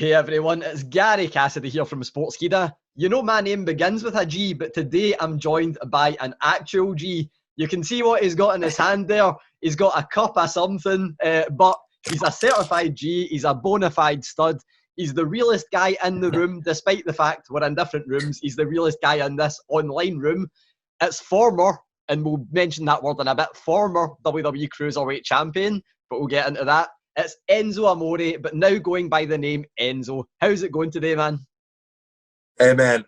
Hey everyone, it's Gary Cassidy here from Sportskeeda. You know my name begins with a G, but today I'm joined by an actual G. You can see what he's got in his hand there. He's got a cup of something, but he's a certified G. He's a bona fide stud. He's the realest guy in the room, despite the fact we're in different rooms. He's the realest guy in this online room. It's former, and we'll mention that word in a bit, former WWE Cruiserweight champion, but we'll get into that. It's Enzo Amore, but now going by the name Enzo. How's it going today, man? Hey, man.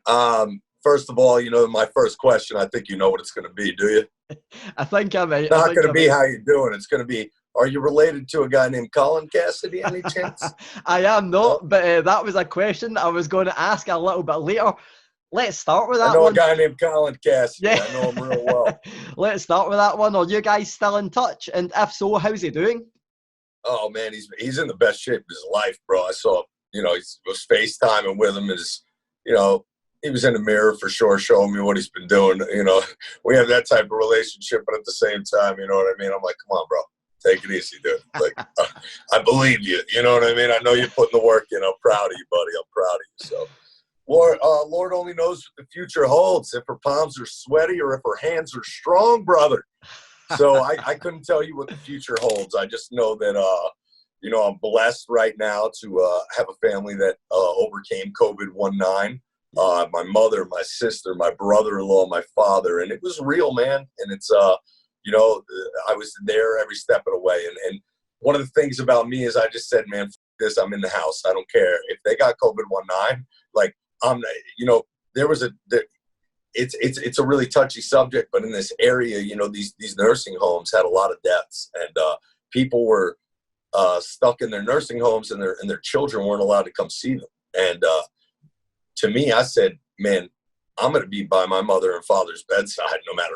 First of all, you know, my first question, I think you know what it's going to be, do you? I think I might. It's not going to be how you doing. It's going to be, are you related to a guy named Colin Cassidy, any chance? I am not, No? but that was a question I was going to ask a little bit later. Let's start with that I know one. a guy named Colin Cassidy. Yeah. I know him real well. Let's start with that one. Are you guys still in touch? And if so, how's he doing? Oh, man, he's in the best shape of his life, bro. I saw, you know, he was FaceTiming with him. You know, he was in the mirror for sure, showing me what he's been doing. You know, we have that type of relationship, but at the same time, you know what I mean? I'm like, come on, bro, take it easy, dude. Like, I believe you. You know what I mean? I know you're putting the work in. I'm proud of you, buddy. I'm proud of you. So, Lord only knows what the future holds, if her palms are sweaty or if her hands are strong, brother. So I couldn't tell you what the future holds. I just know that, you know, I'm blessed right now to have a family that overcame COVID-19. My mother, my sister, my brother-in-law, my father, and it was real, man. And it's, you know, I was there every step of the way. And one of the things about me is I just said, man, f this, I'm in the house. I don't care. If they got COVID-19, like, you know, it's a really touchy subject, but in this area, you know, these nursing homes had a lot of deaths, and people were stuck in their nursing homes, and their children weren't allowed to come see them. And to me, I said, man, I'm going to be by my mother and father's bedside no matter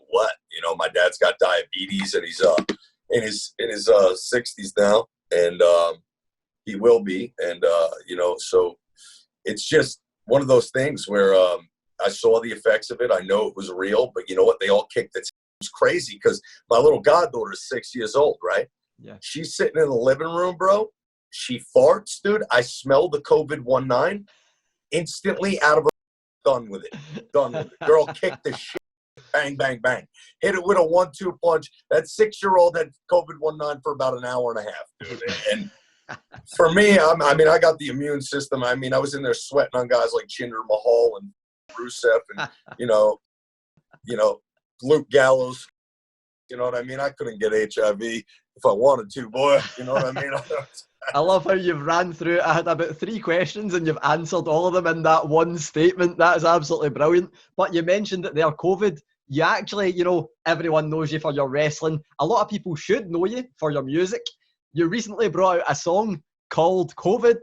what. You know, my dad's got diabetes, and he's in his 60s now, and he will be. And you know, so it's just one of those things where I saw the effects of it. I know it was real, but you know what? They all kicked it. It was crazy because my little goddaughter is 6 years old, right? Yeah. She's sitting in the living room, bro. She farts, dude. I smell the COVID-19 instantly out of her. Done with it. Done with it. Girl kicked the shit. Bang, bang, bang. Hit it with a 1-2 punch. That 6-year-old had COVID-19 for about an hour and a half, dude. And for me, I mean, I got the immune system. I mean, I was in there sweating on guys like Jinder Mahal and Rusev and, you know, Luke Gallows. You know what I mean? I couldn't get HIV if I wanted to, boy. You know what I mean? I love how you've ran through it. I had about 3 questions and you've answered all of them in that one statement. That is absolutely brilliant. But you mentioned that they're COVID. You actually, you know, everyone knows you for your wrestling. A lot of people should know you for your music. You recently brought out a song called COVID.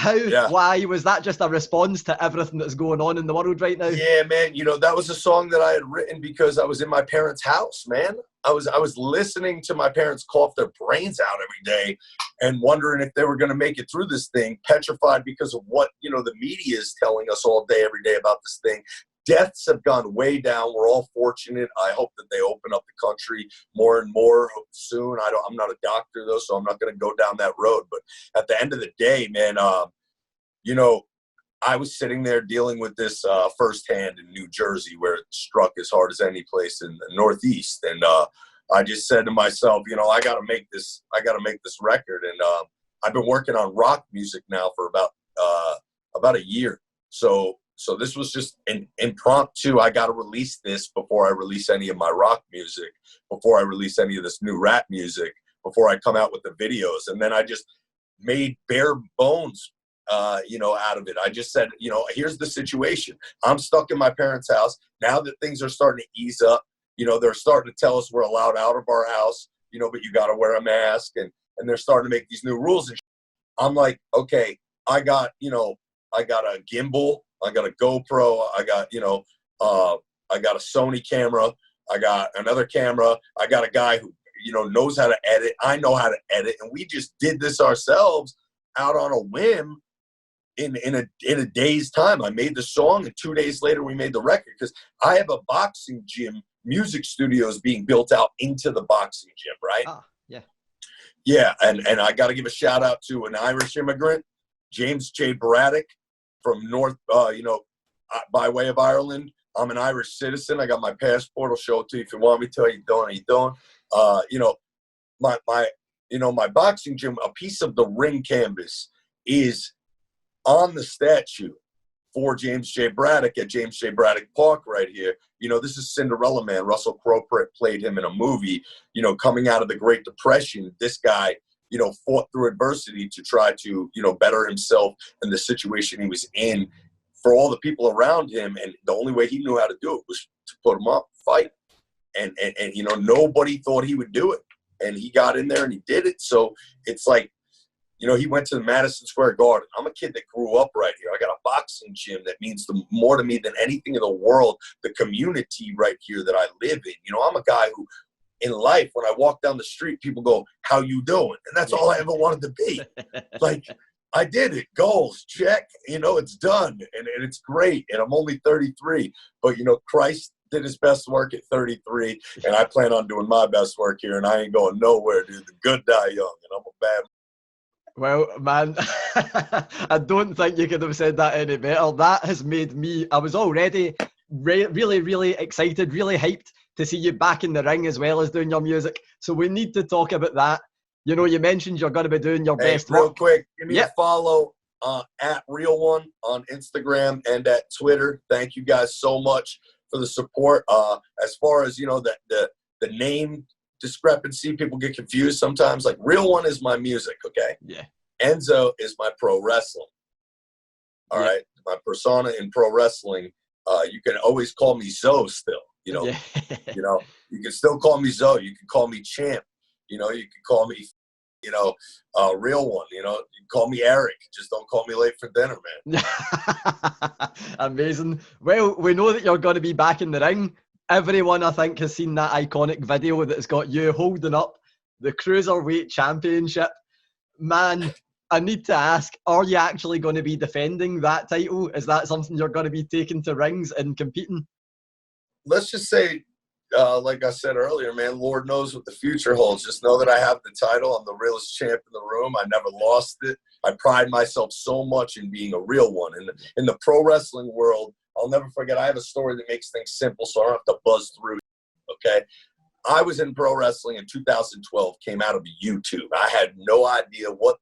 Why was that just a response to everything that's going on in the world right now? Yeah, man. You know, that was a song that I had written because I was in my parents' house, man. I was listening to my parents cough their brains out every day and wondering if they were going to make it through this thing, petrified because of what, you know, the media is telling us all day, every day about this thing. Deaths have gone way down. We're all fortunate. I hope that they open up the country more and more soon. I'm not a doctor, though, so I'm not going to go down that road. But at the end of the day, man, you know, I was sitting there dealing with this firsthand in New Jersey, where it struck as hard as any place in the Northeast. And I just said to myself, you know, I got to make this record. And I've been working on rock music now for about a year. So this was just an impromptu. I got to release this before I release any of my rock music, before I release any of this new rap music, before I come out with the videos. And then I just made bare bones, you know, out of it. I just said, you know, here's the situation. I'm stuck in my parents' house. Now that things are starting to ease up, you know, they're starting to tell us we're allowed out of our house, you know, but you got to wear a mask. And they're starting to make these new rules. And I'm like, okay, I got a gimbal. I got a GoPro. I got, you know, I got a Sony camera. I got another camera. I got a guy who, you know, knows how to edit. I know how to edit. And we just did this ourselves out on a whim in a day's time. I made the song, and 2 days later we made the record, because I have a boxing gym, music studios being built out into the boxing gym, right? Ah, yeah. Yeah, and I got to give a shout out to an Irish immigrant, James J. Braddock from North, by way of Ireland. I'm an Irish citizen. I got my passport. I'll show it to you if you want me to. How you doing? My boxing gym, a piece of the ring canvas is on the statue for James J. Braddock at James J. Braddock Park right here. This is Cinderella Man. Russell Crowe played him in a movie, coming out of the Great Depression. This guy, fought through adversity to try to, better himself in the situation he was in for all the people around him. And the only way he knew how to do it was to put him up, fight. And nobody thought he would do it. And he got in there and he did it. So it's like, he went to the Madison Square Garden. I'm a kid that grew up right here. I got a boxing gym that means more to me than anything in the world. The community right here that I live in. I'm a guy who, in life, when I walk down the street, people go, "How you doing?" And that's all I ever wanted to be. Like, I did it. Goals, check. It's done. And it's great. And I'm only 33. But, Christ did his best work at 33. And I plan on doing my best work here. And I ain't going nowhere, dude. The good die young. And I'm a bad. Well, man, I don't think you could have said that any better. That has made me, I was already really, really excited, really hyped to see you back in the ring as well as doing your music. So we need to talk about that. You mentioned you're going to be doing your best real work. Quick, give me a follow at Real One on Instagram and at Twitter. Thank you guys so much for the support. As far as, the name discrepancy, people get confused sometimes. Like, Real One is my music, okay? Yeah. Enzo is my pro wrestling. All right, my persona in pro wrestling. You can always call me Zo still. You can still call me Zo. You can call me Champ. You can call me, Real One. You can call me Eric. Just don't call me late for dinner, man. Amazing. Well, we know that you're going to be back in the ring. Everyone, I think, has seen that iconic video that's got you holding up the Cruiserweight Championship. Man, I need to ask, are you actually going to be defending that title? Is that something you're going to be taking to rings and competing? Let's just say, like I said earlier, man, Lord knows what the future holds. Just know that I have the title. I'm the realest champ in the room. I never lost it. I pride myself so much in being a real one. And in the pro wrestling world, I'll never forget, I have a story that makes things simple, so I don't have to buzz through, okay? I was in pro wrestling in 2012, came out of YouTube. I had no idea what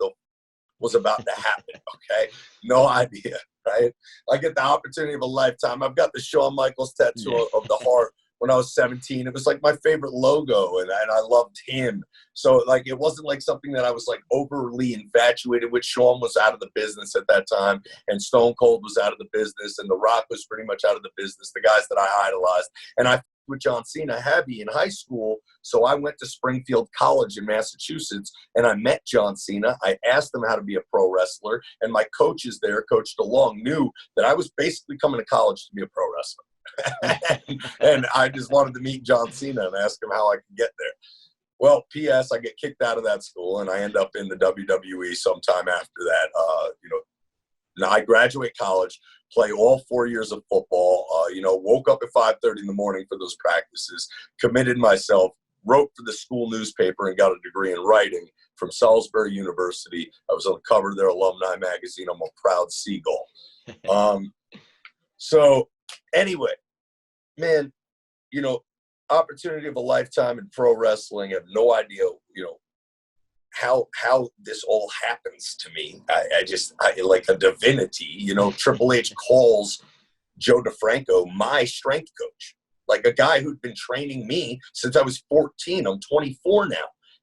was about to happen, okay? No idea, right? I get the opportunity of a lifetime. I've got the Shawn Michaels tattoo of the heart when I was 17. It was like my favorite logo, and I loved him. So, like, it wasn't like something that I was, like, overly infatuated with. Shawn was out of the business at that time, and Stone Cold was out of the business, and The Rock was pretty much out of the business, the guys that I idolized. And I with John Cena heavy in high school, so I went to Springfield College in Massachusetts, and I met John Cena. I asked him how to be a pro wrestler, and my coaches there, Coach DeLong, knew that I was basically coming to college to be a pro wrestler. And I just wanted to meet John Cena and ask him how I could get there. Well, P.S., I get kicked out of that school, and I end up in the WWE sometime after that. Now I graduate college, play all 4 years of football, woke up at 5:30 in the morning for those practices, committed myself, wrote for the school newspaper, and got a degree in writing from Salisbury University. I was on the cover of their alumni magazine. I'm a proud Seagull. So anyway, man, opportunity of a lifetime in pro wrestling. I have no idea, how this all happens to me. I like a divinity, Triple H calls Joe DeFranco my strength coach, like a guy who'd been training me since I was 14. I'm 24 now.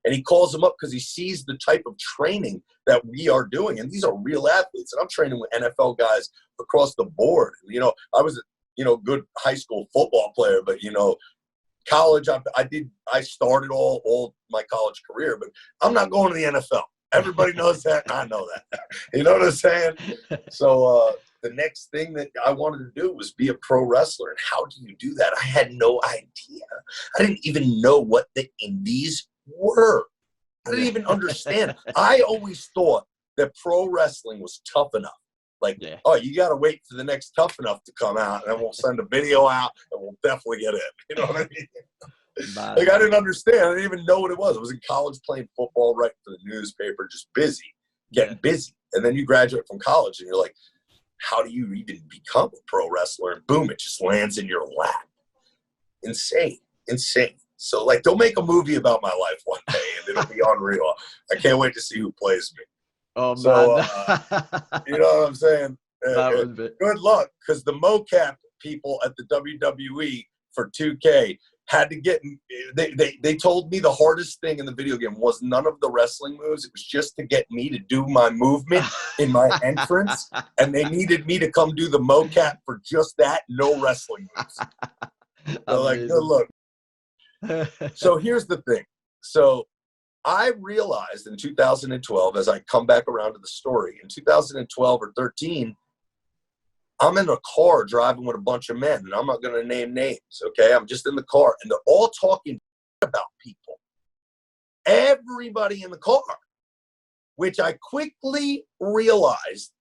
And he calls him up because he sees the type of training that we are doing. And these are real athletes. And I'm training with NFL guys across the board. I was a good high school football player, but, college, I started all my college career, but I'm not going to the NFL. Everybody knows that, and I know that. You know what I'm saying? So the next thing that I wanted to do was be a pro wrestler. And how do you do that? I had no idea. I didn't even know what the indies were. I didn't even understand. I always thought that pro wrestling was tough enough. Like, oh, you got to wait for the next Tough Enough to come out, and then we'll send a video out, and we'll definitely get in. You know what I mean? Man. Like, I didn't understand. I didn't even know what it was. I was in college playing football, writing for the newspaper, just busy, getting busy. And then you graduate from college and you're like, how do you even become a pro wrestler? And boom, it just lands in your lap. Insane. So, like, they'll make a movie about my life one day and it'll be unreal. I can't wait to see who plays me. Oh, so, man. You know what I'm saying? Good luck, because the mocap people at the WWE for 2K had to get they told me the hardest thing in the video game was none of the wrestling moves. It was just to get me to do my movement in my entrance, and they needed me to come do the mocap for just that. No wrestling moves. So, like, good luck. So here's the thing. So I realized in 2012, as I come back around to the story, in 2012 or 13, I'm in a car driving with a bunch of men, and I'm not going to name names, okay? I'm just in the car, and they're all talking about people. Everybody in the car, which I quickly realized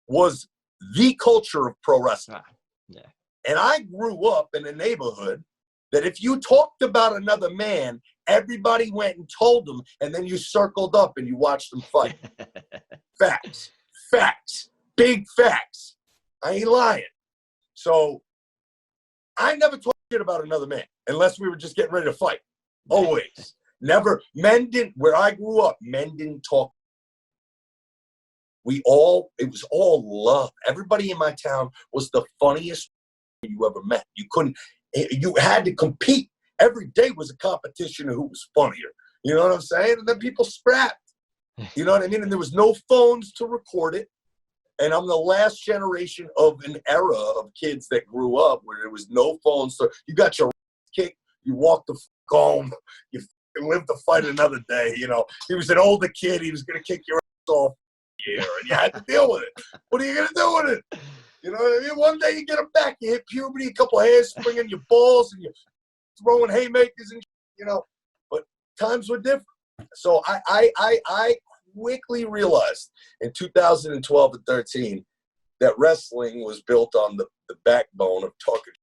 was the culture of pro wrestling. Yeah. And I grew up in a neighborhood that if you talked about another man, everybody went and told them, and then you circled up and you watched them fight. Facts. Big facts. I ain't lying. So I never talked shit about another man unless we were just getting ready to fight. Always. Never. Men didn't, where I grew up, men didn't talk. It was all love. Everybody in my town was the funniest you ever met. You had to compete. Every day was a competition of who was funnier. You know what I'm saying? And then people scrapped. You know what I mean? And there was no phones to record it. And I'm the last generation of an era of kids that grew up where there was no phones. So you got your kick, you walked the home, you lived to fight another day. You know, he was an older kid. He was going to kick your ass off here, and you had to deal with it. What are you going to do with it? You know what I mean? One day you get them back, you hit puberty, a couple of hairs springing your balls, and you're throwing haymakers and you know. But times were different. So I quickly realized in 2012 and 13 that wrestling was built on the backbone of talking,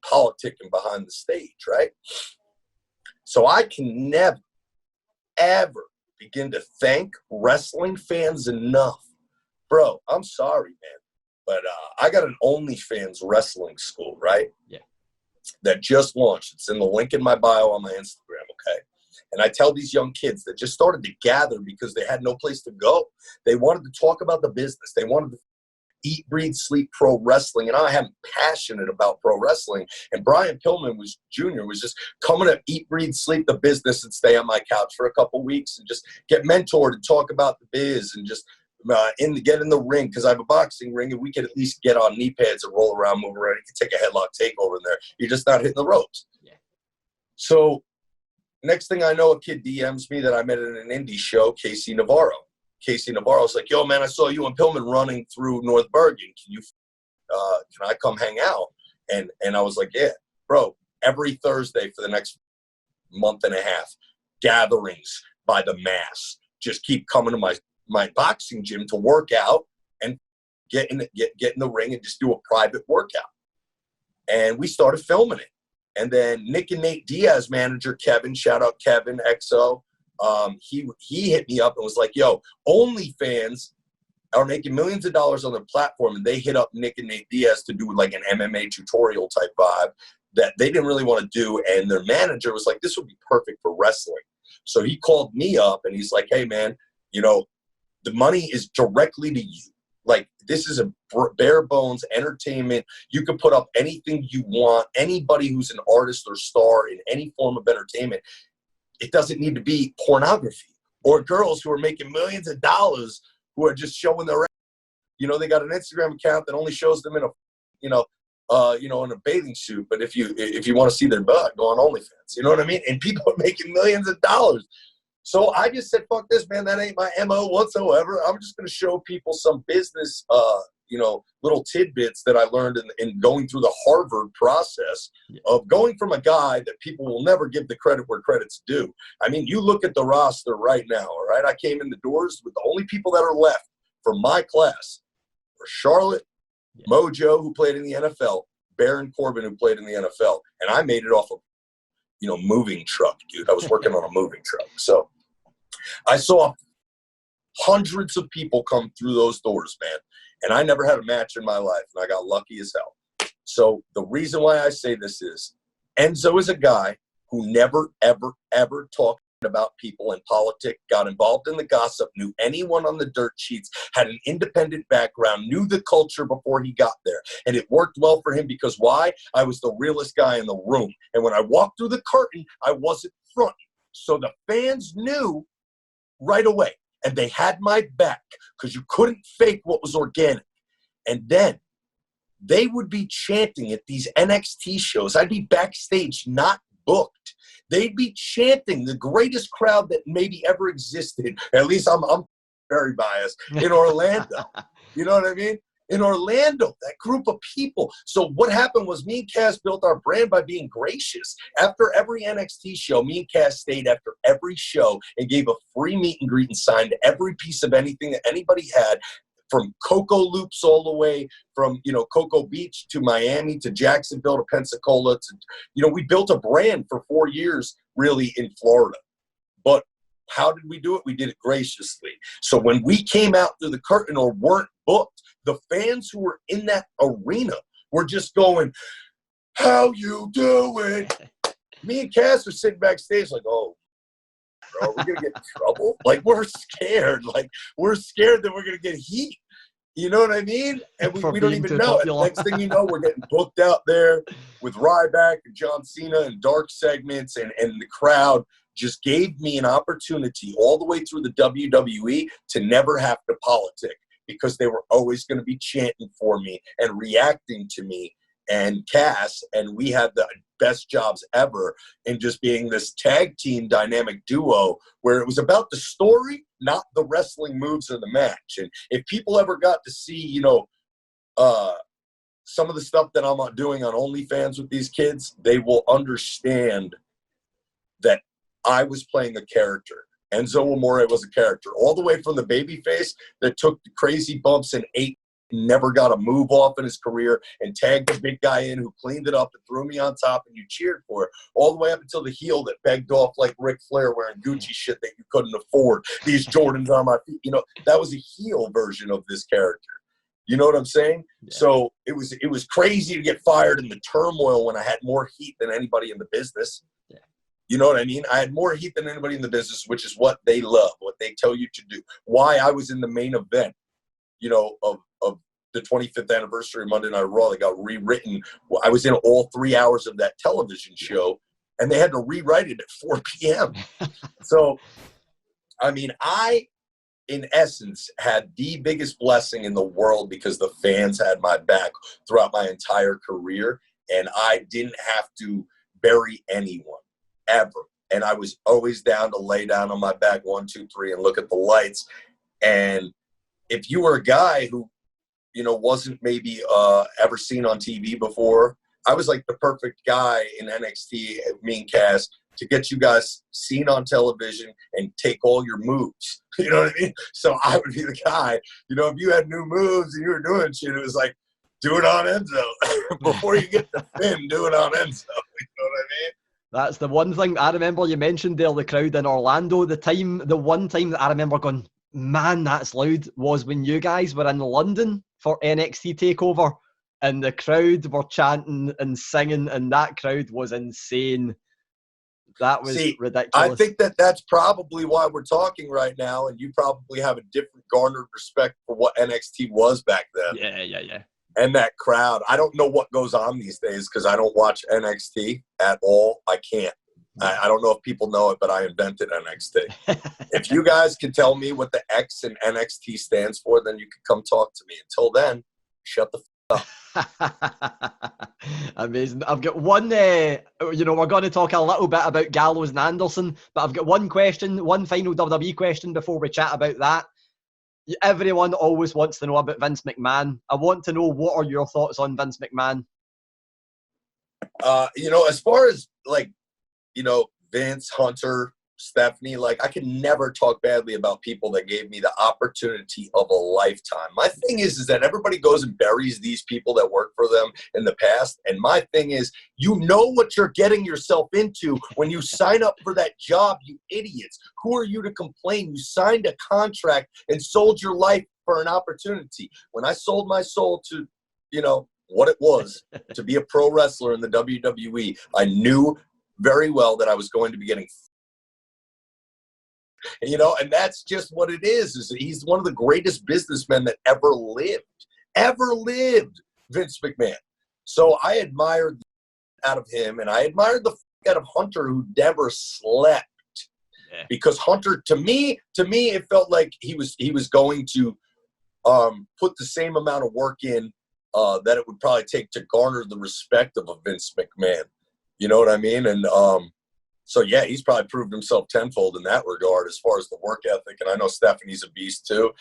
politicking behind the stage, right? So I can never, ever begin to thank wrestling fans enough. Bro, I'm sorry, man, but I got an OnlyFans wrestling school, right? Yeah. That just launched. It's in the link in my bio on my Instagram, okay? And I tell these young kids that just started to gather because they had no place to go. They wanted to talk about the business. They wanted to eat, breathe, sleep pro wrestling. And I am passionate about pro wrestling. And Brian Pillman Jr. was just coming to eat, breathe, sleep the business and stay on my couch for a couple weeks and just get mentored and talk about the biz and just get in the ring, because I have a boxing ring and we could at least get on knee pads and roll around, move around. You can take a headlock takeover in there. You're just not hitting the ropes. Yeah. So next thing I know, a kid DMs me that I met at an indie show, Casey Navarro. Casey Navarro's like, yo, man, I saw you and Pillman running through North Bergen. Can I come hang out? And I was like, yeah, bro, every Thursday for the next month and a half, gatherings by the mass. Just keep coming to my boxing gym to work out and get in the ring and just do a private workout. And we started filming it. And then Nick and Nate Diaz manager, Kevin, shout out Kevin, XO, he hit me up and was like, yo, OnlyFans are making millions of dollars on their platform, and they hit up Nick and Nate Diaz to do like an MMA tutorial type vibe that they didn't really want to do. And their manager was like, this would be perfect for wrestling. So he called me up and he's like, hey, man, you know, the money is directly to you. Like, this is a bare bones entertainment. You can put up anything you want. Anybody who's an artist or star in any form of entertainment, it doesn't need to be pornography or girls who are making millions of dollars who are just showing their, you know, they got an Instagram account that only shows them in a, in a bathing suit. But if you want to see their butt, go on OnlyFans. You know what I mean? And people are making millions of dollars. So I just said, fuck this, man. That ain't my MO whatsoever. I'm just going to show people some business, little tidbits that I learned in going through the Harvard process of going from a guy that people will never give the credit where credit's due. I mean, you look at the roster right now, all right? I came in the doors with the only people that are left for my class were Charlotte, Mojo, who played in the NFL, Baron Corbin, who played in the NFL. And I made it off of moving truck, dude. I was working on a moving truck. So I saw hundreds of people come through those doors, man. And I never had a match in my life, and I got lucky as hell. So the reason why I say this is Enzo is a guy who never, ever, ever talked about people in politics, got involved in the gossip, knew anyone on the dirt sheets, had an independent background, knew the culture before he got there. And it worked well for him because why? I was the realest guy in the room. And when I walked through the curtain, I wasn't fronting. So the fans knew right away. And they had my back because you couldn't fake what was organic. And then they would be chanting at these NXT shows. I'd be backstage, not booked. They'd be chanting, the greatest crowd that maybe ever existed. At least I'm very biased, in Orlando. You know what I mean? In Orlando, that group of people. So what happened was me and Cass built our brand by being gracious. After every NXT show, me and Cass stayed after every show and gave a free meet and greet and signed every piece of anything that anybody had, from Cocoa Loops all the way from, Cocoa Beach to Miami to Jacksonville to Pensacola. We built a brand for 4 years, really, in Florida. But how did we do it? We did it graciously. So when we came out through the curtain or weren't booked, the fans who were in that arena were just going, "How you doing?" Me and Cass were sitting backstage like, "Oh, bro, we're going to get in trouble?" Like, we're scared. Like, we're scared that we're going to get heat. You know what I mean? And we don't even know it. Next thing you know, we're getting booked out there with Ryback and John Cena and dark segments, and the crowd just gave me an opportunity all the way through the WWE to never have to politic, because they were always going to be chanting for me and reacting to me and Cass, and we had the best jobs ever in just being this tag team dynamic duo where it was about the story, not the wrestling moves or the match. And if people ever got to see, some of the stuff that I'm doing on OnlyFans with these kids, they will understand that I was playing a character. Enzo Amore was a character, all the way from the babyface that took the crazy bumps and never got a move off in his career, and tagged the big guy in who cleaned it up and threw me on top and you cheered for it, all the way up until the heel that begged off like Ric Flair wearing Gucci shit that you couldn't afford. These Jordans on my feet. That was a heel version of this character. You know what I'm saying? Yeah. So it was crazy to get fired in the turmoil when I had more heat than anybody in the business. Yeah. You know what I mean? I had more heat than anybody in the business, which is what they love, what they tell you to do. Why I was in the main event, of the 25th anniversary of Monday Night Raw that got rewritten. I was in all 3 hours of that television show, and they had to rewrite it at 4 p.m. So, I, in essence, had the biggest blessing in the world because the fans had my back throughout my entire career, and I didn't have to bury anyone, ever. And I was always down to lay down on my back 1, 2, 3 and look at the lights. And if you were a guy who, wasn't maybe ever seen on TV before, I was like the perfect guy in NXT, me and Cass, to get you guys seen on television and take all your moves. You know what I mean? So I would be the guy, if you had new moves and you were doing shit, it was like, do it on Enzo. Before you get the Finn, do it on Enzo. You know what I mean? That's the one thing I remember you mentioned there, the crowd in Orlando. The one time that I remember going, man, that's loud, was when you guys were in London for NXT TakeOver, and the crowd were chanting and singing, and that crowd was insane. That was ridiculous. I think that's probably why we're talking right now, and you probably have a different garnered respect for what NXT was back then. Yeah. And that crowd. I don't know what goes on these days because I don't watch NXT at all. I can't. I don't know if people know it, but I invented NXT. If you guys can tell me what the X in NXT stands for, then you can come talk to me. Until then, shut the up. Amazing. I've got one, we're going to talk a little bit about Gallows and Anderson, but I've got one final WWE question before we chat about that. Everyone always wants to know about Vince McMahon. I want to know, what are your thoughts on Vince McMahon? As far as Vince, Hunter, Stephanie, like, I can never talk badly about people that gave me the opportunity of a lifetime. My thing is that everybody goes and buries these people that worked for them in the past. And my thing is, you know what you're getting yourself into when you sign up for that job, you idiots. Who are you to complain? You signed a contract and sold your life for an opportunity. When I sold my soul to, you know, what it was to be a pro wrestler in the WWE, I knew very well that I was going to be getting, you know, and that's just what it is that he's one of the greatest businessmen that ever lived, Vince McMahon. So I admired out of him, and I admired the out of Hunter, who never slept. Yeah. Because Hunter, to me, it felt like he was going to put the same amount of work in that it would probably take to garner the respect of a Vince McMahon. You know what I mean? And so, yeah, he's probably proved himself tenfold in that regard as far as the work ethic. And I know Stephanie's a beast too,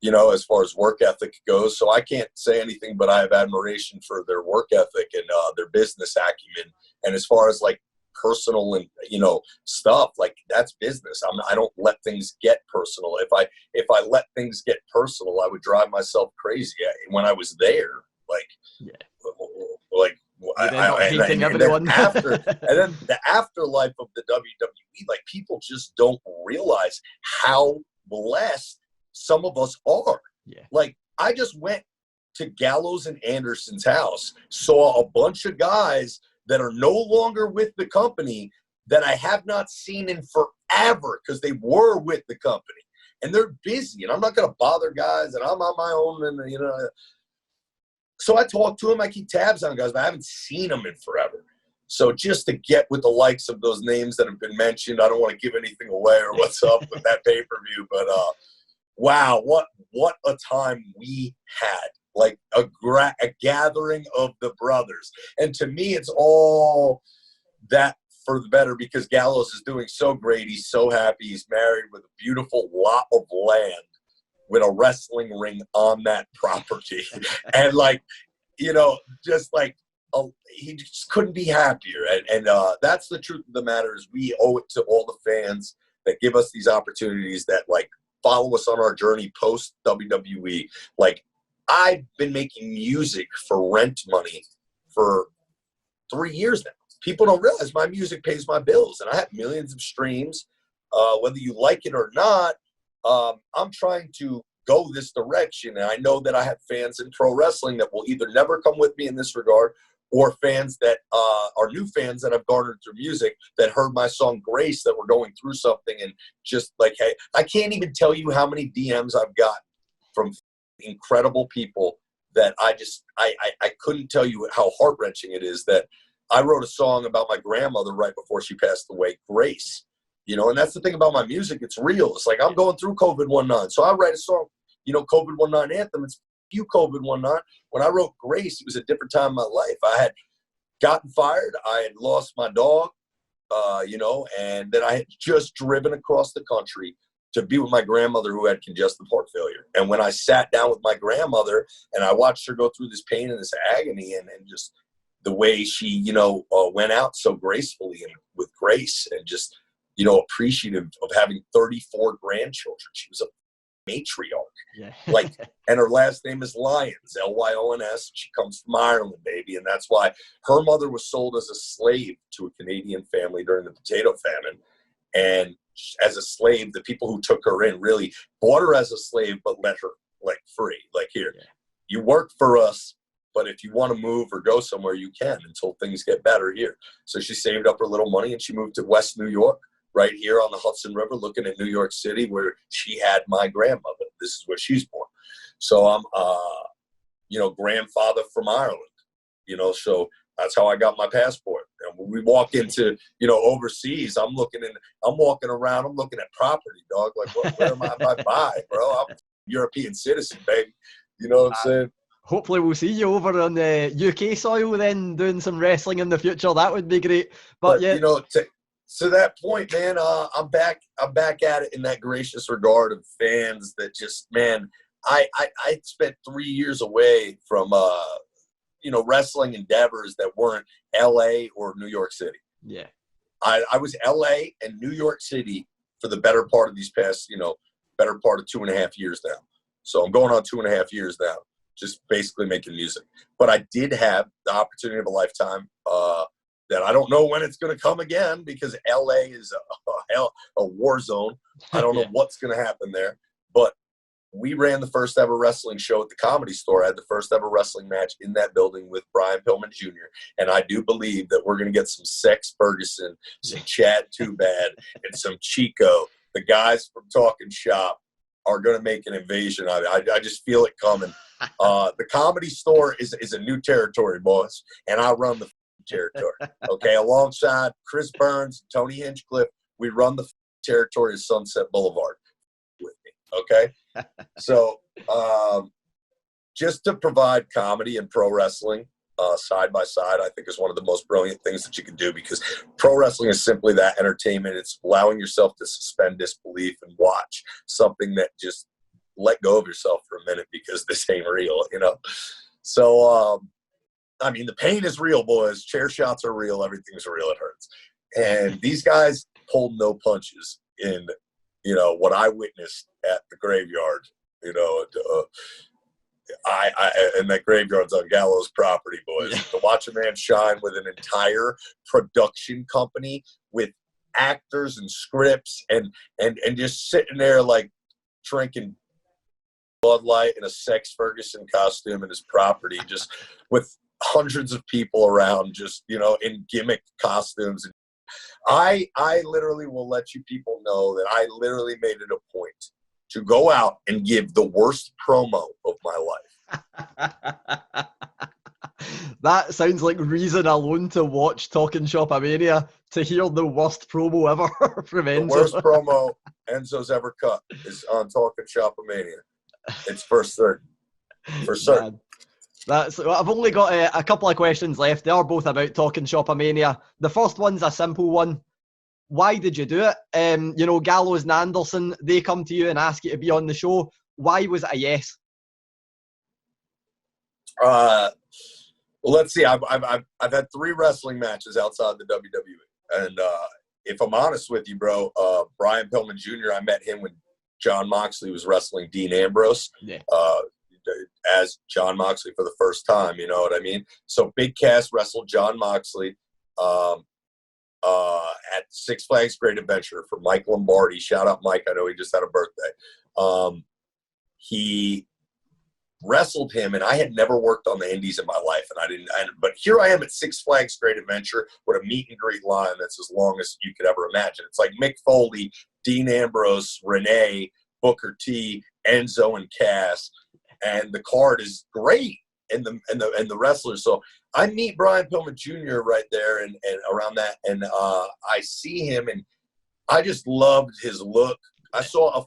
you know, as far as work ethic goes. So I can't say anything, but I have admiration for their work ethic and their business acumen. And as far as like personal and, you know, stuff, like that's business. I don't let things get personal. If I let things get personal, I would drive myself crazy. When I was there, like, yeah. Like, and then after, and then the afterlife of the WWE, like people just don't realize how blessed some of us are. Yeah. Like I just went to Gallows and Anderson's house, saw a bunch of guys that are no longer with the company that I have not seen in forever because they were with the company and they're busy and I'm not going to bother guys and I'm on my own and, you know, so I talk to him, I keep tabs on guys, but I haven't seen them in forever. So just to get with the likes of those names that have been mentioned, I don't want to give anything away or what's up with that pay-per-view, but wow, what a time we had. Like a gathering of the brothers. And to me, it's all that for the better because Gallows is doing so great. He's so happy. He's married with a beautiful lot of land with a wrestling ring on that property. And like, you know, just like he just couldn't be happier. And that's the truth of the matter is we owe it to all the fans that give us these opportunities that like follow us on our journey post WWE. Like I've been making music for rent money for 3 years now. People don't realize my music pays my bills and I have millions of streams. Whether you like it or not, I'm trying to go this direction. And I know that I have fans in pro wrestling that will either never come with me in this regard or fans that are new fans that I've garnered through music that heard my song Grace that were going through something and just like, hey, I can't even tell you how many DMs I've got from incredible people that I couldn't tell you how heart-wrenching it is that I wrote a song about my grandmother right before she passed away, Grace. You know, and that's the thing about my music. It's real. It's like I'm going through COVID-19. So I write a song, you know, COVID-19 anthem. It's you COVID-19. When I wrote Grace, it was a different time in my life. I had gotten fired. I had lost my dog, you know, and then I had just driven across the country to be with my grandmother who had congestive heart failure. And when I sat down with my grandmother and I watched her go through this pain and this agony and just the way she, you know, went out so gracefully and with grace and just, you know, appreciative of having 34 grandchildren. She was a matriarch. Yeah. Like, and her last name is Lyons, Lyons. She comes from Ireland, baby. And that's why her mother was sold as a slave to a Canadian family during the potato famine. And as a slave, the people who took her in really bought her as a slave, but let her like free. Like, here, you work for us, but if you want to move or go somewhere, you can until things get better here. So she saved up her little money and she moved to West New York, right here on the Hudson River, looking at New York City, where she had my grandmother. This is where she's born. So I'm, you know, grandfather from Ireland, you know, so that's how I got my passport. And when we walk into, you know, overseas, I'm walking around, I'm looking at property, dog. Like, where am I by, bro? I'm a European citizen, baby. You know what I'm saying? Hopefully we'll see you over on the UK soil then doing some wrestling in the future. That would be great. But yeah, you know, to that point, man, I'm back at it in that gracious regard of fans that just, man, I spent 3 years away from, you know, wrestling endeavors that weren't LA or New York City. Yeah. I was LA and New York City for the better part of these past, better part of 2.5 years now. So I'm going on 2.5 years now, just basically making music. But I did have the opportunity of a lifetime that I don't know when it's going to come again, because LA is a war zone. I don't know what's going to happen there. But we ran the first ever wrestling show at the Comedy Store. I had the first ever wrestling match in that building with Brian Pillman Jr. And I do believe that we're going to get some Sex Ferguson, some Chad Too Bad, and some Chico. The guys from Talking Shop are going to make an invasion. I just feel it coming. The Comedy Store is a new territory, boys, and I run the territory. Okay, alongside Chris Burns, Tony Hinchcliffe, we run the territory of Sunset Boulevard with me. Okay, so just to provide comedy and pro wrestling side by side, I think is one of the most brilliant things that you can do, because pro wrestling is simply that, entertainment. It's allowing yourself to suspend disbelief and watch something that just let go of yourself for a minute, because this ain't real, So, I mean, the pain is real, boys. Chair shots are real. Everything's real. It hurts. And these guys pulled no punches in, what I witnessed at the graveyard, and that graveyard's on Gallows property, boys. To watch a man shine with an entire production company with actors and scripts and just sitting there like drinking Bud Light in a Sex Ferguson costume in his property, just with hundreds of people around, just, in gimmick costumes. I literally will let you people know that I literally made it a point to go out and give the worst promo of my life. That sounds like reason alone to watch Talking Shop Mania, to hear the worst promo ever from Enzo. The worst promo Enzo's ever cut is on Talking Shop Mania. It's for certain. For certain. I've only got a couple of questions left. They are both about Talking Shop Mania. The first one's a simple one. Why did you do it? Gallows and Anderson, they come to you and ask you to be on the show. Why was it a yes? Well, let's see. I've had 3 wrestling matches outside the WWE, and if I'm honest with you, bro, Brian Pillman Jr., I met him when John Moxley was wrestling Dean Ambrose. Yeah. As John Moxley for the first time, you know what I mean? So Big Cass wrestled John Moxley at Six Flags Great Adventure for Mike Lombardi. Shout out Mike. I know he just had a birthday. He wrestled him, and I had never worked on the indies in my life, but here I am at Six Flags Great Adventure with a meet and greet line that's as long as you could ever imagine. It's like Mick Foley, Dean Ambrose, Renee, Booker T, Enzo, and Cass. And the card is great, and the wrestlers. So I meet Brian Pillman Jr. right there and around that, and I see him, and I just loved his look. The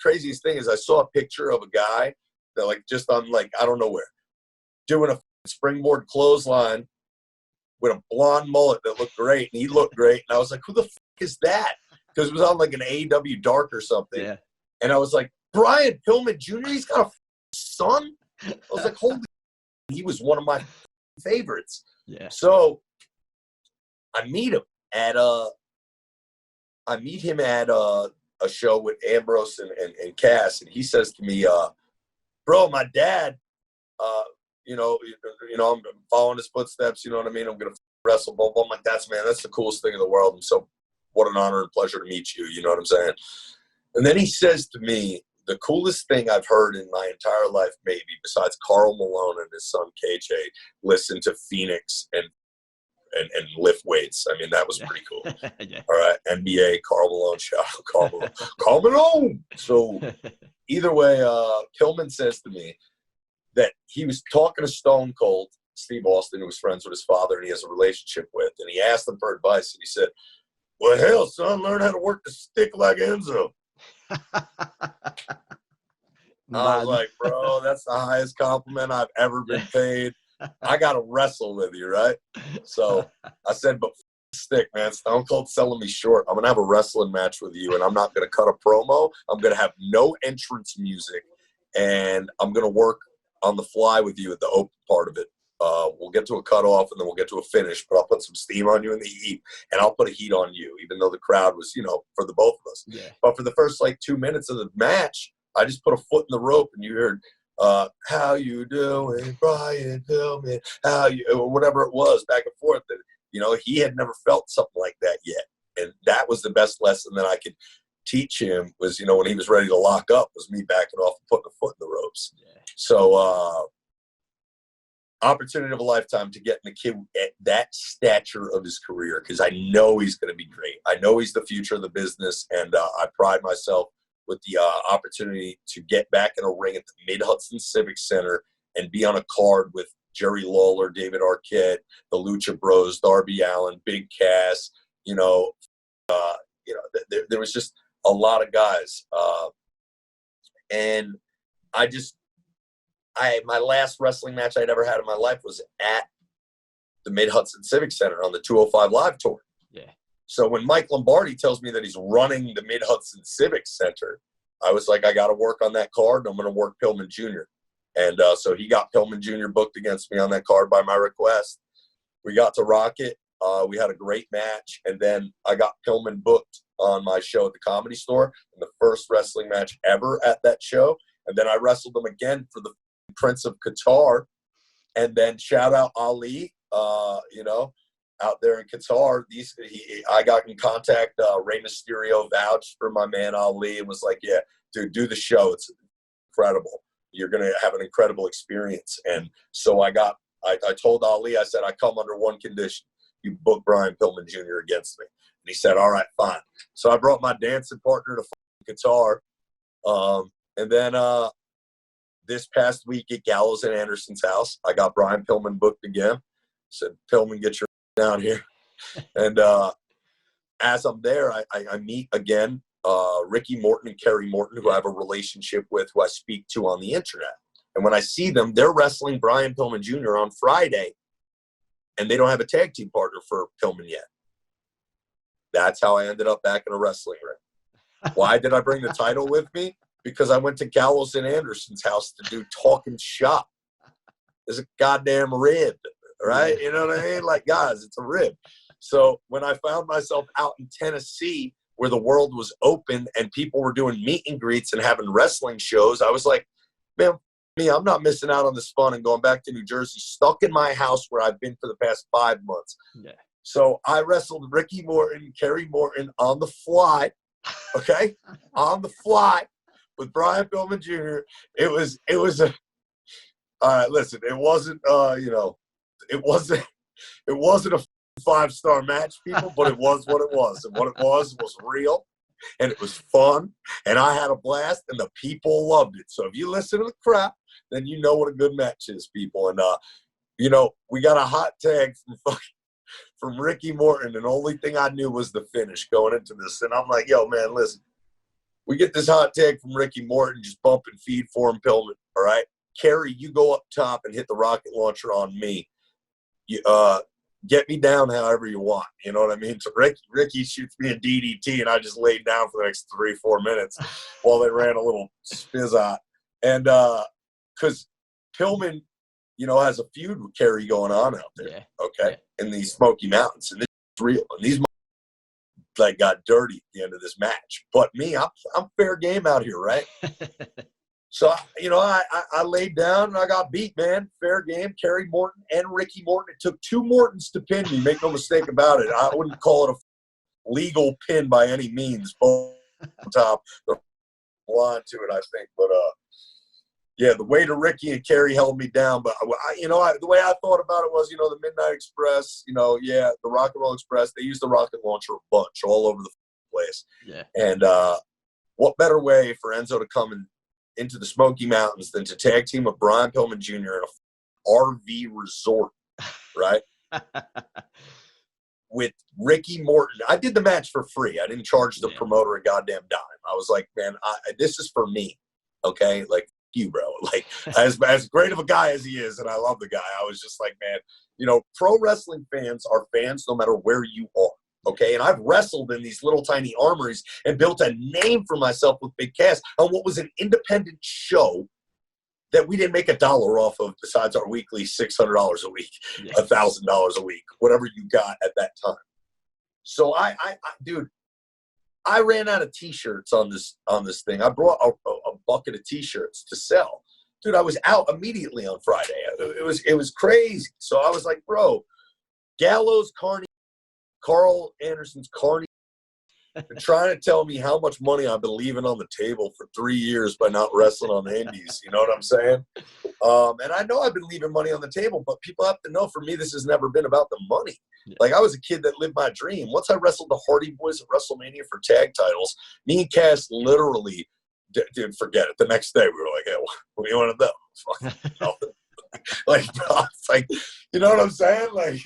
craziest thing is I saw a picture of a guy that just on I don't know where, doing a springboard clothesline with a blonde mullet that looked great, and he looked great, and I was like, who the f*** is that? Because it was on an AEW Dark or something, and I was like, Brian Pillman Jr., he's got a son? I was like, holy, he was one of my favorites. Yeah. So I meet him at a show with Ambrose and Cass, and he says to me, bro, my dad, I'm following his footsteps, you know what I mean? I'm gonna wrestle, blah, blah. I'm like, that's the coolest thing in the world. And so what an honor and pleasure to meet you, you know what I'm saying? And then he says to me, the coolest thing I've heard in my entire life, maybe, besides Karl Malone and his son KJ, listen to Phoenix and lift weights. I mean, that was pretty cool. Yeah. All right, NBA, Karl Malone, shout out Karl Malone. Karl Malone! So either way, Pillman says to me that he was talking to Stone Cold, Steve Austin, who was friends with his father and he has a relationship with, and he asked him for advice, and he said, well, hell, son, learn how to work the stick like Enzo. I was like, bro, that's the highest compliment I've ever been paid. I got to wrestle with you, right? So I said, but stick, man. Stone Cold's selling me short. I'm going to have a wrestling match with you, and I'm not going to cut a promo. I'm going to have no entrance music, and I'm going to work on the fly with you at the open part of it. We'll get to a cutoff, and then we'll get to a finish, but I'll put some steam on you in the heat, and I'll put a heat on you, even though the crowd was, for the both of us. Yeah. But for the first, 2 minutes of the match, I just put a foot in the rope, and you heard, how you doing, Brian Pillman, or whatever it was, back and forth. And, he had never felt something like that yet. And that was the best lesson that I could teach him was, when he was ready to lock up, was me backing off and putting a foot in the ropes. Yeah. So, opportunity of a lifetime to get in the kid at that stature of his career, because I know he's going to be great. I know he's the future of the business, and I pride myself with the opportunity to get back in a ring at the Mid-Hudson Civic Center and be on a card with Jerry Lawler, David Arquette, the Lucha Bros, Darby Allin, Big Cass. There was just a lot of guys, and my last wrestling match I'd ever had in my life was at the Mid-Hudson Civic Center on the 205 Live Tour. Yeah. So when Mike Lombardi tells me that he's running the Mid-Hudson Civic Center, I was like, I got to work on that card, and I'm going to work Pillman Jr. And so he got Pillman Jr. booked against me on that card by my request. We got to rock it. We had a great match, and then I got Pillman booked on my show at the Comedy Store in the first wrestling match ever at that show. And then I wrestled him again for the Prince of Qatar, and then shout out Ali, out there in Qatar. I got in contact. Rey Mysterio vouched for my man Ali and was like, "Yeah, dude, do the show. It's incredible. You're gonna have an incredible experience." And so I told Ali, I said, I come under one condition: you book Brian Pillman Jr. against me. And he said, "All right, fine." So I brought my dancing partner to Qatar, and then. This past week at Gallows and Anderson's house, I got Brian Pillman booked again. Said, "Pillman, get your down here." And as I'm there, I meet again Ricky Morton and Kerry Morton, who I have a relationship with, who I speak to on the internet. And when I see them, they're wrestling Brian Pillman Jr. on Friday, and they don't have a tag team partner for Pillman yet. That's how I ended up back in a wrestling ring. Why did I bring the title with me? Because I went to Gallows and Anderson's house to do talking shop. It's a goddamn rib, right? You know what I mean? Like, guys, it's a rib. So when I found myself out in Tennessee where the world was open and people were doing meet and greets and having wrestling shows, I was like, man, I'm not missing out on this fun and going back to New Jersey, stuck in my house where I've been for the past 5 months. Yeah. So I wrestled Ricky Morton, Kerry Morton on the fly, okay? On the fly. With Brian Pillman Jr., it was listen, it wasn't it wasn't a 5-star match, people, but it was what it was. And what it was real, and it was fun, and I had a blast, and the people loved it. So if you listen to the crap, then you know what a good match is, people. And we got a hot tag from Ricky Morton, and the only thing I knew was the finish going into this. And I'm like, yo, man, listen. We get this hot tag from Ricky Morton, just bump and feed for him, Pillman, all right? Kerry, you go up top and hit the rocket launcher on me. You get me down however you want, you know what I mean? So Ricky shoots me a DDT, and I just laid down for the next 3-4 minutes while they ran a little spizot. And because Pillman, has a feud with Kerry going on out there, okay, in these Smoky Mountains. And this is real. And these got dirty at the end of this match. But me, I'm fair game out here, right? So, I laid down and I got beat, man. Fair game. Kerry Morton and Ricky Morton. It took 2 Mortons to pin me. Make no mistake about it. I wouldn't call it a legal pin by any means. Both on top. The line to it, I think. But, yeah, the way to Ricky and Kerry held me down. But, the way I thought about it was, the Midnight Express, the Rock and Roll Express, they use the rocket launcher a bunch all over the place. Yeah. And what better way for Enzo to come into the Smoky Mountains than to tag team with Brian Pillman Jr. in a RV resort, right? With Ricky Morton. I did the match for free. I didn't charge the promoter a goddamn dime. I was like, man, this is for me, okay? Like, you, bro. Like, as great of a guy as he is, and I love the guy, I was just like, man, pro wrestling fans are fans no matter where you are, okay? And I've wrestled in these little tiny armories and built a name for myself with Big Cass on what was an independent show that we didn't make $1 off of besides our weekly $600 a week, $1,000 a week, whatever you got at that time. So dude, I ran out of T-shirts on this thing. I brought a bucket of T-shirts to sell. Dude, I was out immediately on Friday. It was crazy. So I was like, bro, Gallows, Carl Anderson's Carney, been trying to tell me how much money I've been leaving on the table for 3 years by not wrestling on the indies. You know what I'm saying? And I know I've been leaving money on the table, but people have to know, for me, this has never been about the money. Like, I was a kid that lived my dream. Once I wrestled the Hardy Boys at WrestleMania for tag titles, me and Cass literally, dude, forget it. The next day, we were like, hey, what do you want to do? Like, bro, it's like, you know what I'm saying? Like,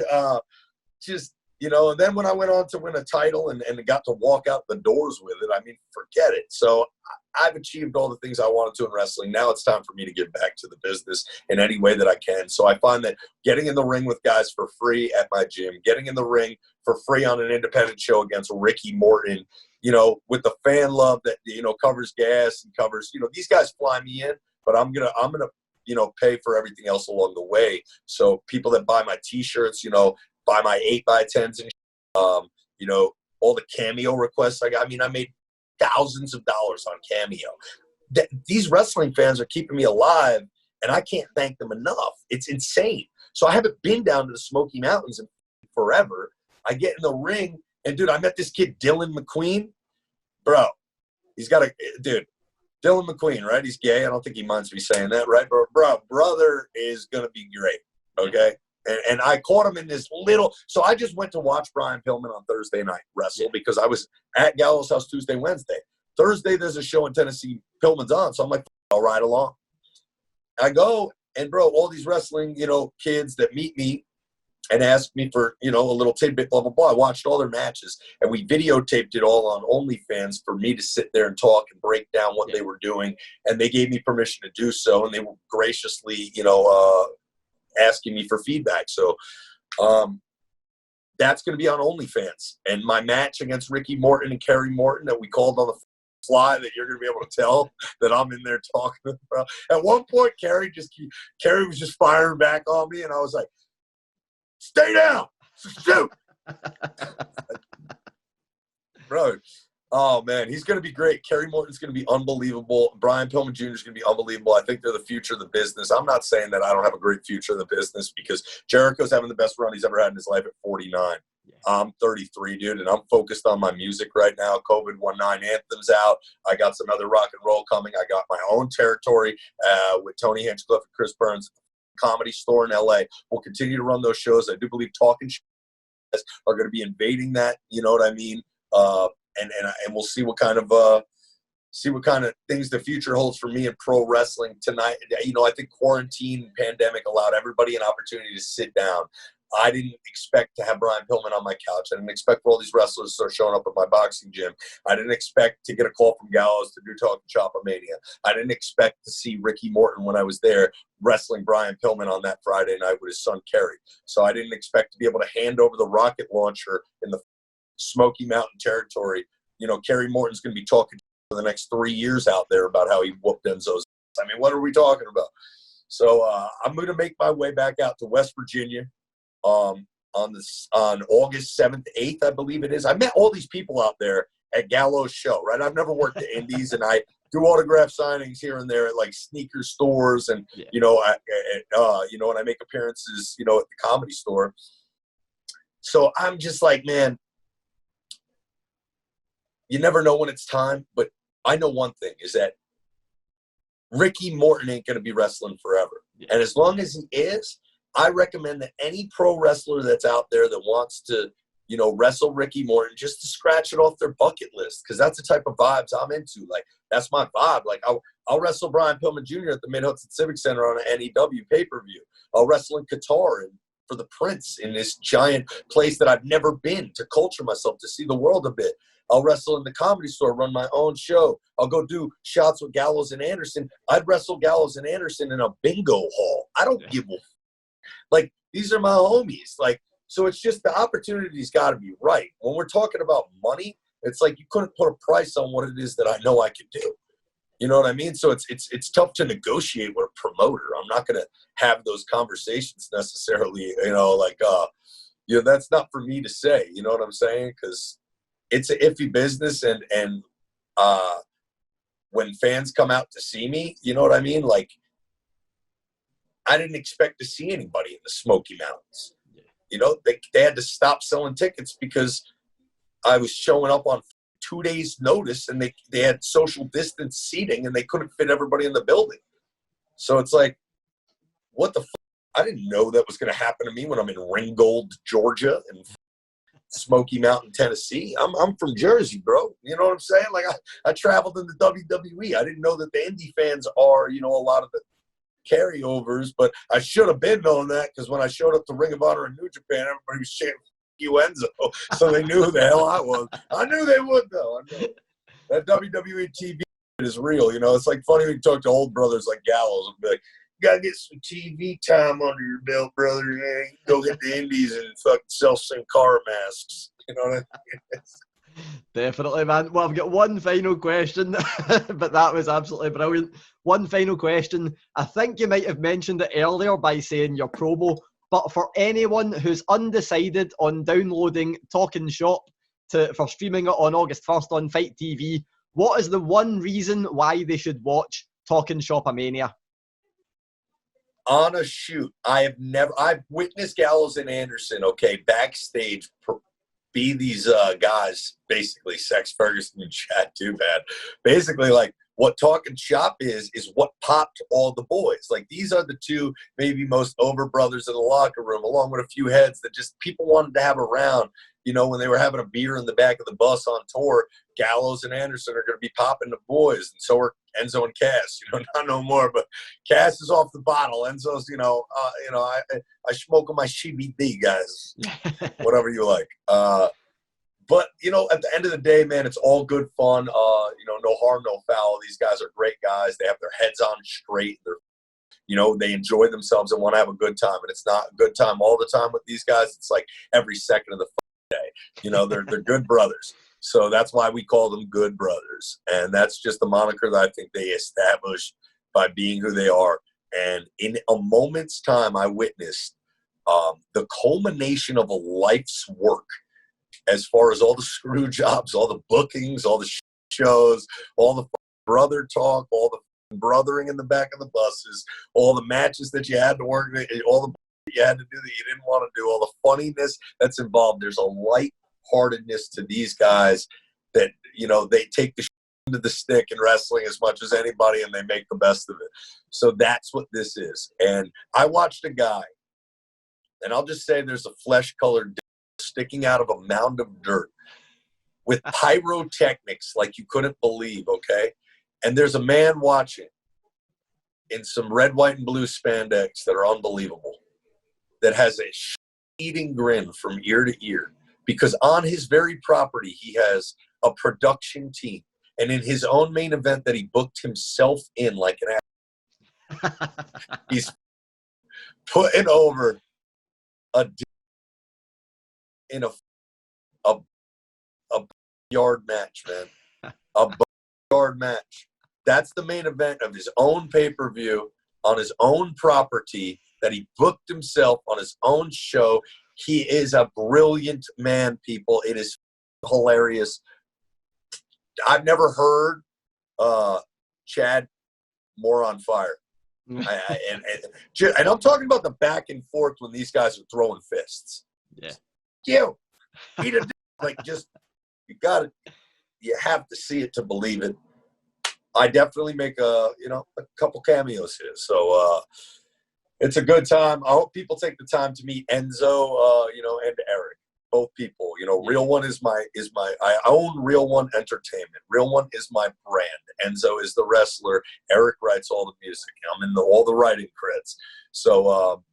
just, you know, and then when I went on to win a title and got to walk out the doors with it, I mean, forget it. So I've achieved all the things I wanted to in wrestling. Now it's time for me to give back to the business in any way that I can. So I find that getting in the ring with guys for free at my gym, getting in the ring for free on an independent show against Ricky Morton, you know, with the fan love that, you know, covers gas and covers, you know, these guys fly me in, but I'm gonna, you know, pay for everything else along the way. So people that buy my T-shirts, you know, buy my 8x10s and, you know, all the Cameo requests I got. I mean, I made thousands of dollars on Cameo. These wrestling fans are keeping me alive, and I can't thank them enough. It's insane. So I haven't been down to the Smoky Mountains in forever. I get in the ring, and, dude, I met this kid, Dylan McQueen. Bro, he's got dude, Dylan McQueen, right? He's gay. I don't think he minds me saying that, right? But, bro, brother is going to be great, okay? And I caught him in this little – so I just went to watch Brian Pillman on Thursday night wrestle because I was at Gallows House Tuesday, Wednesday. Thursday, there's a show in Tennessee. Pillman's on, so I'm like, I'll ride along. I go, and, bro, all these wrestling, you know, kids that meet me and ask me for, you know, a little tidbit, blah, blah, blah. I watched all their matches, and we videotaped it all on OnlyFans for me to sit there and talk and break down what they were doing, and they gave me permission to do so, and they were graciously, you know, asking me for feedback. So that's going to be on OnlyFans. And my match against Ricky Morton and Kerry Morton that we called on the fly, that you're going to be able to tell that I'm in there talking about. At one point, Kerry was just firing back on me, and I was like, stay down, shoot. Bro, oh, man, he's going to be great. Kerry Morton's going to be unbelievable. Brian Pillman Jr. is going to be unbelievable. I think they're the future of the business. I'm not saying that I don't have a great future in the business, because Jericho's having the best run he's ever had in his life at 49. I'm 33, dude, and I'm focused on my music right now. COVID-19 Anthem's out. I got some other rock and roll coming. I got my own territory with Tony Hinchcliffe and Chris Burns at the Comedy Store in L.A. We'll continue to run those shows. I do believe Talking Shit are going to be invading that. You know what I mean? And we'll see what kind of things the future holds for me in pro wrestling tonight. You know, I think quarantine pandemic allowed everybody an opportunity to sit down. I didn't expect to have Brian Pillman on my couch. I didn't expect for all these wrestlers to start showing up at my boxing gym. I didn't expect to get a call from Gallows to do Talk and Chop Mania. I didn't expect to see Ricky Morton when I was there wrestling Brian Pillman on that Friday night with his son Kerry. So I didn't expect to be able to hand over the rocket launcher in the Smoky Mountain territory. You know, Kerry Morton's going to be talking for the next 3 years out there about how he whooped NZo's. I mean, what are we talking about? So I'm going to make my way back out to West Virginia on August 7th, 8th, I believe it is. I met all these people out there at Gallows' show, right? I've never worked the indies, and I do autograph signings here and there at like sneaker stores, and you know, and I make appearances, you know, at the Comedy Store. So I'm just like, man, you never know when it's time, but I know one thing is that Ricky Morton ain't going to be wrestling forever. And as long as he is, I recommend that any pro wrestler that's out there that wants to, you know, wrestle Ricky Morton, just to scratch it off their bucket list, because that's the type of vibes I'm into. Like, that's my vibe. Like, I'll wrestle Brian Pillman Jr. at the Mid-Hudson Civic Center on an NEW pay-per-view. I'll wrestle in Qatar and for the Prince in this giant place that I've never been, to culture myself, to see the world a bit. I'll wrestle in the Comedy Store, run my own show. I'll go do shots with Gallows and Anderson. I'd wrestle Gallows and Anderson in a bingo hall. I don't give a like, these are my homies. Like, so it's just the opportunity's got to be right. When we're talking about money, it's like you couldn't put a price on what it is that I know I can do. You know what I mean? So it's tough to negotiate with a promoter. I'm not going to have those conversations necessarily, that's not for me to say, you know what I'm saying? Because it's an iffy business. And when fans come out to see me, you know what I mean? Like, I didn't expect to see anybody in the Smoky Mountains. You know, they had to stop selling tickets because I was showing up on 2 days' notice, and they had social distance seating, and they couldn't fit everybody in the building. So it's like, what the I didn't know that was going to happen to me when I'm in Ringgold, Georgia, and Smoky Mountain, Tennessee. I'm from Jersey, bro. You know what I'm saying? Like, I traveled in the WWE. I didn't know that the indie fans are, a lot of the carryovers, but I should have been knowing that, because when I showed up to Ring of Honor in New Japan, everybody was chanting "You Enzo," so they knew who the hell I was. I knew they would, though. I know. That WWE TV is real. It's like funny when you talk to old brothers like Gallows and be like, "You gotta get some TV time under your belt, brother. Man. Go hit the indies and fucking sell Sin Cara masks." You know what I mean? Definitely, man. Well, I've got one final question, but that was absolutely brilliant. One final question. I think you might have mentioned it earlier by saying your promo, but for anyone who's undecided on downloading Talking Shop for streaming it on August 1st on Fight TV, what is the one reason why they should watch Talking Shop Mania? On a shoot, I've witnessed Gallows and Anderson, backstage be these guys, basically Sex Ferguson and Chad Too Bad. Basically, like, what Talking Shop is what popped all the boys. Like, these are the two maybe most over brothers in the locker room, along with a few heads that just people wanted to have around. When they were having a beer in the back of the bus on tour, Gallows and Anderson are going to be popping the boys, and so are Enzo and Cass. Not no more, but Cass is off the bottle. Enzo's, I smoke on my CBD, guys, whatever you like. But at the end of the day, man, it's all good fun. No harm, no foul. These guys are great guys. They have their heads on straight. They enjoy themselves and want to have a good time. And it's not a good time all the time with these guys. It's like every second of the day. They're good brothers. So that's why we call them Good Brothers. And that's just the moniker that I think they established by being who they are. And in a moment's time, I witnessed the culmination of a life's work, as far as all the screw jobs, all the bookings, all the shows, all the brother talk, all the brothering in the back of the buses, all the matches that you had to work, all the you had to do that you didn't want to do, all the funniness that's involved. There's a lightheartedness to these guys that, they take the into the stick in wrestling as much as anybody, and they make the best of it. So that's what this is. And I watched a guy, and I'll just say there's a flesh-colored sticking out of a mound of dirt with pyrotechnics like you couldn't believe, And there's a man watching in some red, white, and blue spandex that are unbelievable, that has a eating grin from ear to ear, because on his very property he has a production team, and in his own main event that he booked himself in like an actor, he's putting over in a yard match, man. A yard match. That's the main event of his own pay-per-view on his own property that he booked himself on his own show. He is a brilliant man, people. It is hilarious. I've never heard Chad more on fire. And I'm talking about the back and forth when these guys are throwing fists. Yeah. Eat a like, just, you have to see it to believe it. I definitely make a couple cameos here. So it's a good time. I hope people take the time to meet Enzo, and Eric. Both people. Real One is I own Real One Entertainment. Real One is my brand. Enzo is the wrestler. Eric writes all the music. I'm in all the writing creds. So, all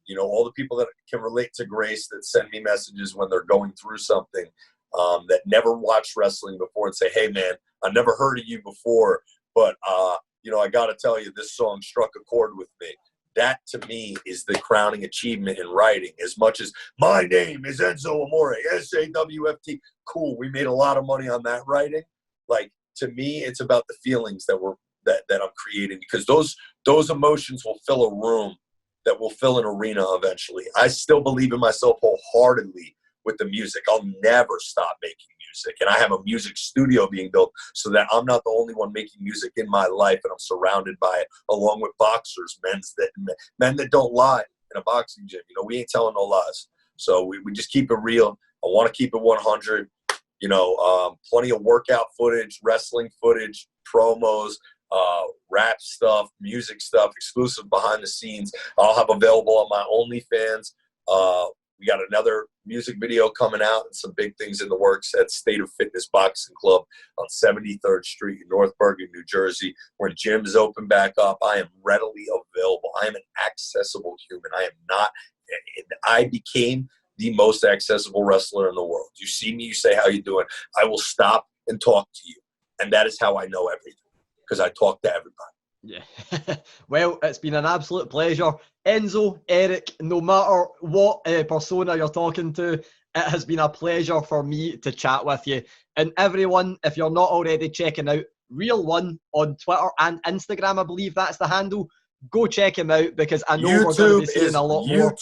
the people that can relate to Grace, that send me messages when they're going through something, that never watched wrestling before, and say, hey, man, I never heard of you before, but, I got to tell you, this song struck a chord with me. That, to me, is the crowning achievement in writing. As much as my name is Enzo Amore, SAWFT, cool, we made a lot of money on that writing. Like, to me, it's about the feelings that were that I'm creating, because those emotions will fill a room, that will fill an arena eventually. I still believe in myself wholeheartedly with the music. I'll never stop making music. And I have a music studio being built so that I'm not the only one making music in my life, and I'm surrounded by it, along with boxers, men that don't lie in a boxing gym. You know, we ain't telling no lies. So we just keep it real. I want to keep it 100. You know, plenty of workout footage, wrestling footage, promos, rap stuff, music stuff, exclusive behind the scenes. I'll have available on my OnlyFans. We got another music video coming out and some big things in the works at State of Fitness Boxing Club on 73rd Street in North Bergen, New Jersey. When gyms open back up, I am readily available. I am an accessible human. I became the most accessible wrestler in the world. You see me, you say, how you doing? I will stop and talk to you. And that is how I know everything, because I talk to everybody. Yeah. Well, it's been an absolute pleasure. Enzo, Eric, no matter what persona you're talking to, it has been a pleasure for me to chat with you. And everyone, if you're not already checking out Real One on Twitter and Instagram, I believe that's the handle, go check him out, because I know we're going to be seeing a lot more.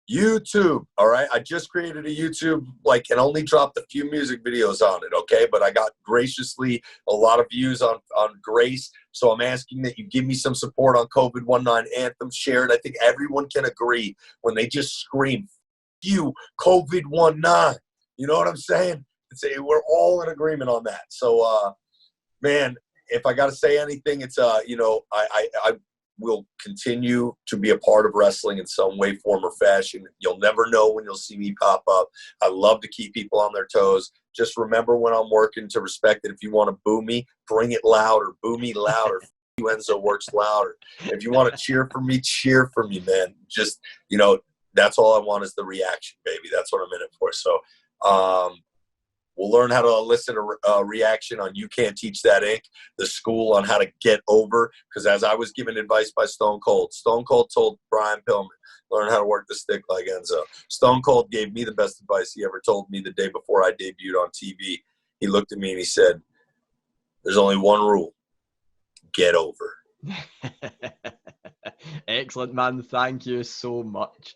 YouTube, all right? I just created a YouTube, and only dropped a few music videos on it, okay? But I got graciously a lot of views on Grace, so I'm asking that you give me some support on COVID-19 Anthem. Share it. I think everyone can agree when they just scream, you, COVID-19. You know what I'm saying? We're all in agreement on that. So, man, if I got to say anything, it's, I will continue to be a part of wrestling in some way, form, or fashion. You'll never know when you'll see me pop up. I love to keep people on their toes. Just remember when I'm working to respect it. If you want to boo me, bring it louder. Boo me louder. Enzo works louder. If you want to cheer for me, man. Just, that's all I want is the reaction, baby. That's what I'm in it for. So, we'll learn how to elicit a reaction on You Can't Teach That Ink, the school on how to get over. Because as I was given advice by Stone Cold told Brian Pillman, learn how to work the stick like Enzo. Stone Cold gave me the best advice he ever told me the day before I debuted on TV. He looked at me and he said, there's only one rule. Get over. Excellent, man. Thank you so much.